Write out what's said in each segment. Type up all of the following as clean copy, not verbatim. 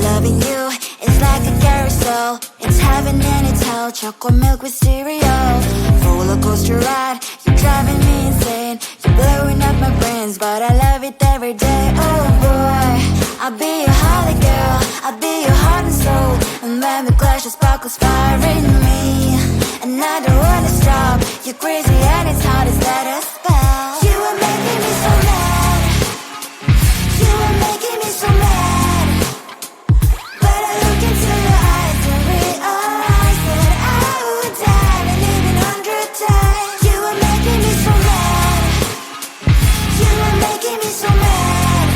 Loving you is like a carousel. It's heaven and it's hell. Chocolate milk with cereal. Roller coaster ride, you're driving me insane. You're blowing up my brains, but I love it every day. Oh boy, I'll be your holly girl, I'll be your heart and soul. And when we clash, the sparkles fire in me. And I don't wanna stop. You're crazy and it's hard as let a spell. You are making me so mad. You are making me so mad. But I look into your eyes and realize that I would die and even 100 times. You are making me so mad. You are making me so mad.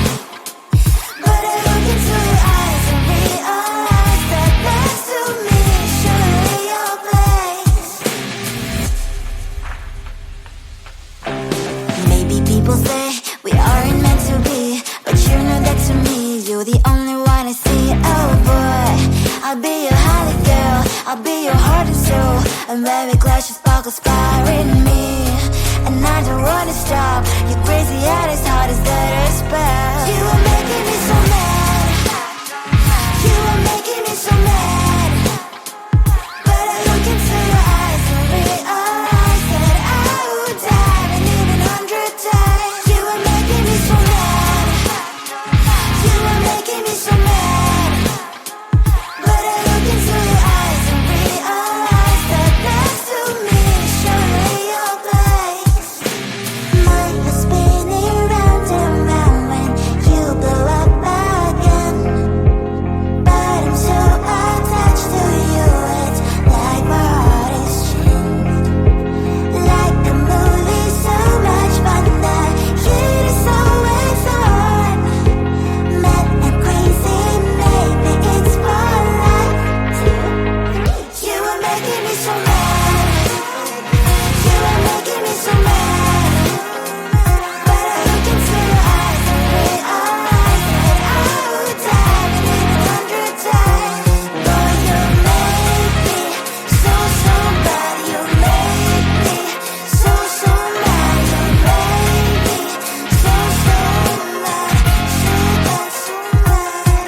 But I look into your eyes and realize that next to me is surely your place. Maybe people say we aren't meant to be, but you know that to me, you're the only one I see. Oh boy, I'll be your holly girl, I'll be your heart and soul. And when we clash, the sparkles fire in me. And I don't wanna stop. You're crazy and as hard as that a spell. You are making me so mad. You are making me so mad. But I look into your eyes and realize that I would die and even 100 times. You are making me so mad. You are making me so mad. But I look into your eyes and realize that next to me is surely your place. Mine is spinning round and round when you blow up again. But I'm so attached to you, it's like my heart is chained. Like a movie, so much fun. The heat is always on. Mad and crazy, maybe it's for life. 2, 3. You are making me so mad. You are making me so mad. But I look into your eyes and realize that I would die and even 100 times. Boy, you make me so, so bad. You make me so, so mad. You make me so, so mad. So bad, so mad,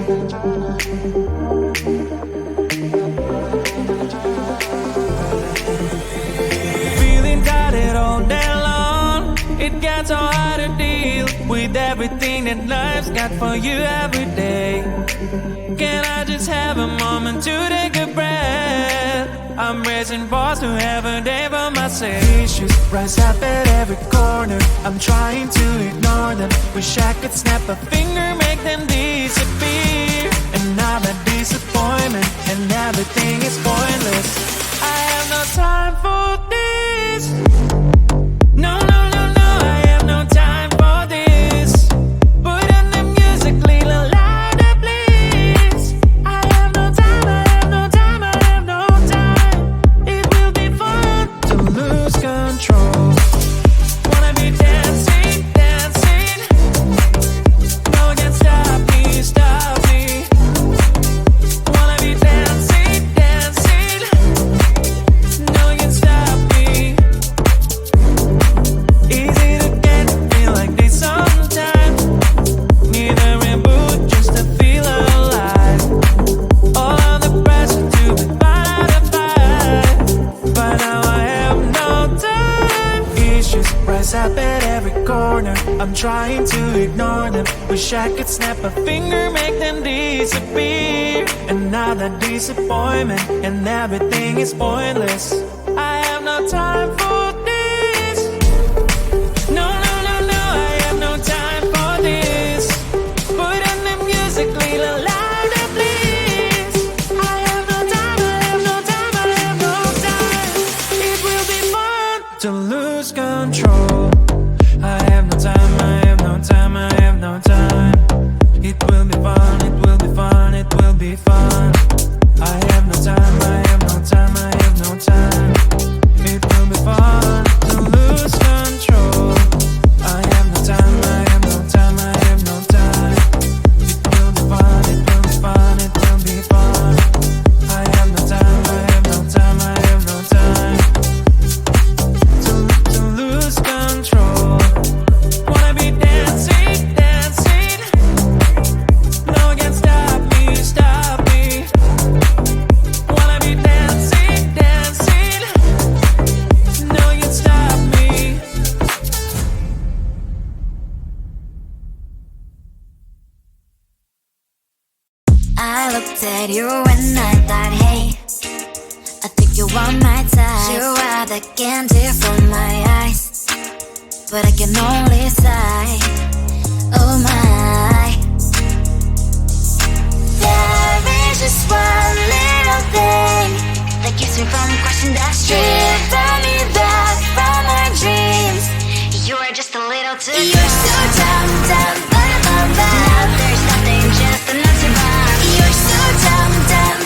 Feeling tired all day long. It gets so hard to deal with everything that life's got for you every day. Can I just have a moment to take a breath? I'm raising balls to have a day for myself. Issues rise up at every corner. I'm trying to ignore them. Wish I could snap a finger, make them disappear. Another disappointment, and everything is pointless. I have no time for this. No, no, no, no, I have no time for this. Put on the music, little louder, please. I have no time, I have no time, I have no time. It will be fun to lose control. Wanna be dancing, dancing. No one can stop me, stop me. Wanna be dancing, dancing. No one can stop me. Easy to get, feel like this sometimes. Need a reboot just to feel alive. All of the pressure to be modified, but now I have no time. Issues rise up at every corner. I'm trying to ignore them. Wish I could snap a finger, make them disappear. Another disappointment, and everything is pointless. I have no time for this. No, no, no, no, I have no time for this. Put on the music, little louder, please. I have no time, I have no time, I have no time. It will be fun to lose control. I have no time, I have no time, I have no time. It will be fun, it will be fun, it will be fun. I have no time, I have no time, I have no time. It will be fun to lose control. I have no time, I have no time, I have no time. It will be fun, it will be fun, it will be fun. I have no time, I have no time, I have no time. To lose control. Wanna be dancing, dancing. No one can stop me, stop me. Wanna be dancing, dancing. No one can stop me. I looked at you and I thought, hey, I think you are my type. You are the candy from my eyes, but I can only sigh. Oh my. There is just one little thing that keeps me from crossing that street. Turn me back from my dreams. You are just a little too dumb. You're so dumb, dumb, now there's nothing, just enough to bomb. You're so dumb, dumb,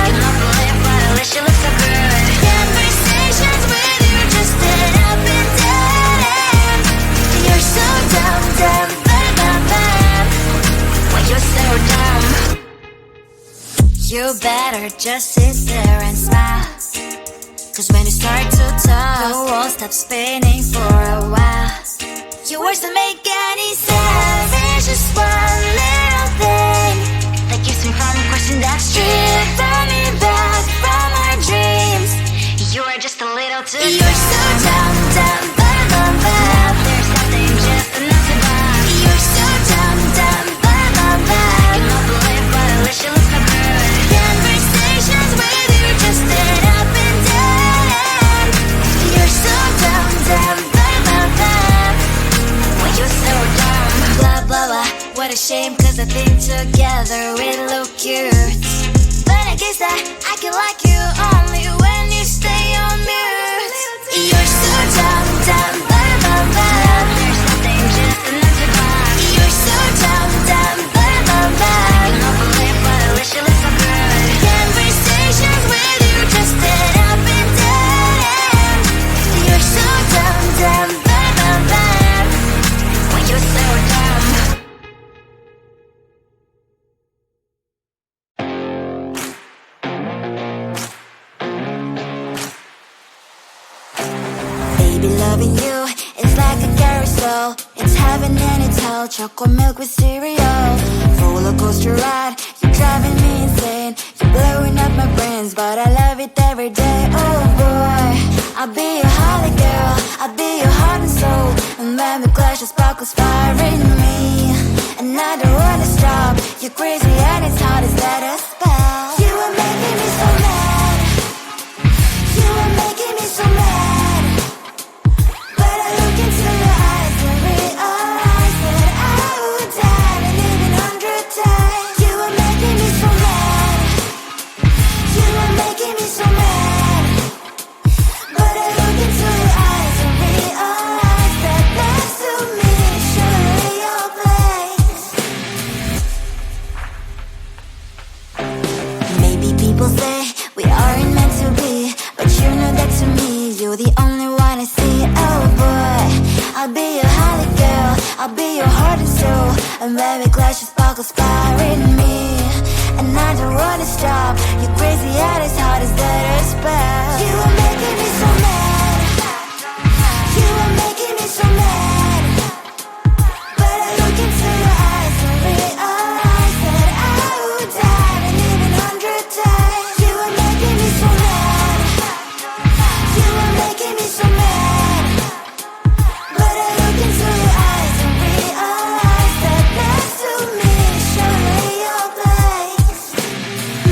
you don't believe what I wish you look so good. Conversations with you just dead up and dead end. You're so dumb, dumb, why you're so dumb. You better just sit there and smile, 'cause when you start to talk, the world stops spinning for a while. Your words don't make any sense. There's just one little thing that keeps me from crossing that street. Turn me back from my dreams. You are just a little too dumb. You're so dumb, dumb, there's nothing, just enough to bomb. You're so dumb, dumb, you don't believe what I wish you look so good. Conversations with you just dead up and dead end. You're so dumb, dumb, why you're so dumb. Blah, blah, blah, what a shame, 'cause I think together we look cute. But I guess that I can like you only when you stay on mute. You're so dumb, dumb, there's nothing, just enough to bomb. You're so dumb, dumb, you don't believe what I wish you look so good. Conversations with you just dead up and dead end. You're so dumb, dumb, why you're so dumb. Baby, loving you is like a carousel. It's heaven and it's hell. cereal, chocolate milk with cereal. Roller coaster ride, you're driving me insane. You're blowing up my brains, but I love it every day. Oh boy, I'll be your holly girl, I'll be your heart and soul. And when we clash, the sparkles fire in me. And I don't wanna stop, you're crazy and it's hard as let us spell. You are making me so mad, you are making me so mad. But I look into your eyes and realize that I would die and even 100 times. You are making me so mad, you are making me so mad. But I look into your eyes and realize that next to me is surely your place. Maybe people say we aren't meant to be, but you know that to me you're the only one I see. Oh boy, I'll be your holly girl, I'll be your heart and soul. And when we clash, the sparkles fire in me. And I don't wanna stop, you're crazy and as hard as that a spell. You are making me so mad, you are making me so mad. But I look into your eyes and realize that I would die and even 100 times. You are making me so mad, you are making me so mad. But I look into your eyes and realize that next to me is surely your place.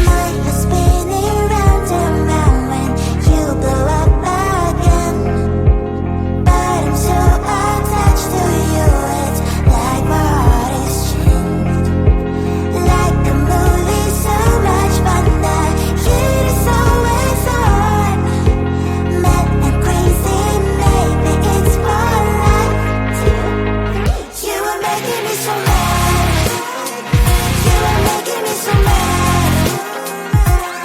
Mind is spinning round and round when you blow up again. But I'm so attached to you, it's like my heart is chained. Like a movie, so much fun, the heat is always on. Mad and crazy, maybe it's for life. 2, 3. You are making me so mad, you are making me so mad.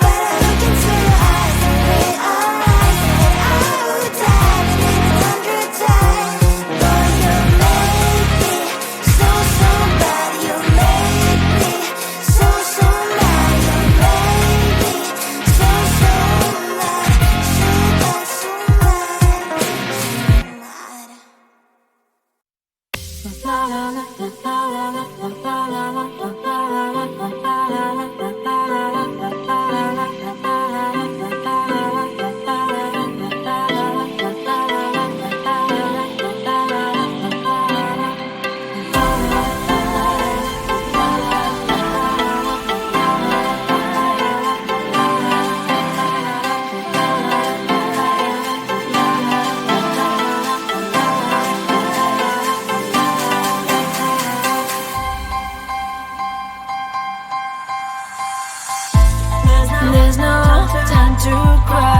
But I look into your eyes and realize that I would die and even 100 times. Boy, you make me so, so bad. You make me so, so mad. You make me so, so mad. So bad, so mad, There's no time to cry.